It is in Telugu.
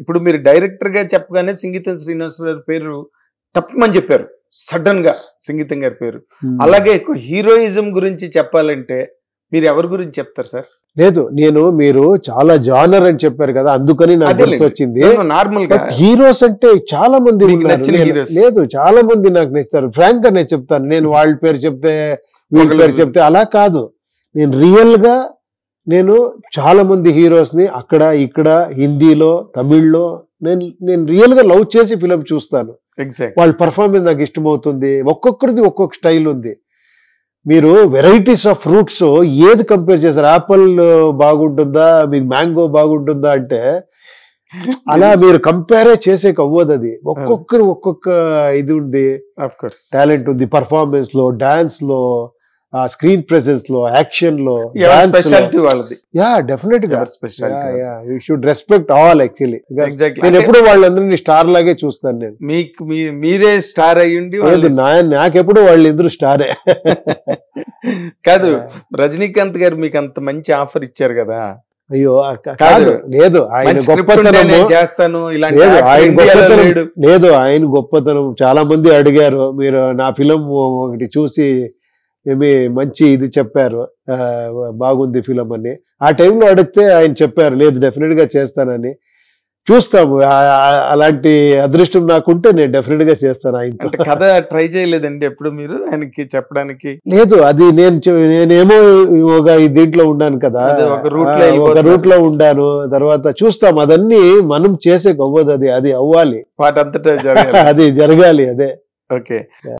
ఇప్పుడు మీరు డైరెక్టర్ గా చెప్పగానే సంగీతం శ్రీనివాసరావు గారి పేరు తప్పమని చెప్పారు సడన్ గా, సంగీతం గారి పేరు. అలాగే హీరోయిజం గురించి చెప్పాలంటే మీరు ఎవరి గురించి చెప్తారు సార్? లేదు, మీరు చాలా జానర్ అని చెప్పారు కదా, అందుకని నాకు గుర్తొచ్చింది. నార్మల్ గా హీరోస్ అంటే చాలా మంది లేదు, చాలా మంది నాకు నచ్చుతారు. ఫ్రాంక్ గా నేను చెప్తాను, నేను వాళ్ళ పేరు చెప్తే వీళ్ళ పేరు చెప్తే అలా కాదు. నేను రియల్ గా చాలా మంది హీరోస్ ని అక్కడ ఇక్కడ హిందీలో తమిళ్లో నేను రియల్ గా లవ్ చేసి ఫిలిం చూస్తాను. వాళ్ళ పర్ఫార్మెన్స్ నాకు ఇష్టమవుతుంది. ఒక్కొక్కరిది ఒక్కొక్క స్టైల్ ఉంది. మీరు వెరైటీస్ ఆఫ్ ఫ్రూట్స్ ఏది కంపేర్ చేస్తారు? యాపిల్ బాగుంటుందా, మీకు మ్యాంగో బాగుంటుందా అంటే అలా మీరు కంపేరే చేసేకి అవ్వదు. అది ఒక్కొక్కరు ఒక్కొక్క ఇది ఉంది, టాలెంట్ ఉంది. పర్ఫార్మెన్స్ లో, డాన్స్ లో, స్క్రీన్ ప్రెసెన్స్ లో, యాక్షన్ లో, డెఫినెట్ గా you should respect all. Actually నేను ఎప్పుడు వాళ్ళందరినీ స్టార్ లాగే చూస్తాను. నేను మీరే స్టార్ అయ్యండి, నాకెప్పుడు వాళ్ళిద్దరు స్టారే. కాదు, రజనీకాంత్ గారు మీకు అంత మంచి ఆఫర్ ఇచ్చారు కదా. అయ్యో కాదు, లేదు, ఆయన గొప్పతనం చేస్తాను లేదు, ఆయన గొప్పతనం చాలా మంది అడిగారు. మీరు నా ఫిలిం ఒకటి చూసి ఏమి మంచి ఇది చెప్పారు, బాగుంది ఫిలిం అని. ఆ టైంలో అడిగితే ఆయన చెప్పారు, లేదు డెఫినెట్ గా చేస్తానని. చూస్తాము, అలాంటి అదృష్టం నాకుంటే నేను డెఫినెట్ గా చేస్తాను. ఆయన కథ ట్రై చేయలేదండి ఎప్పుడు మీరు ఆయనకి చెప్పడానికి? లేదు, అది నేనేమో ఒక దీంట్లో ఉన్నాను కదా, ఒక రూట్ లో ఉండాను. తర్వాత చూస్తాం, అదన్నీ మనం చేసే అవ్వదు, అది అవ్వాలి, వాటంతటా అది జరగాలి. అదే ఓకే.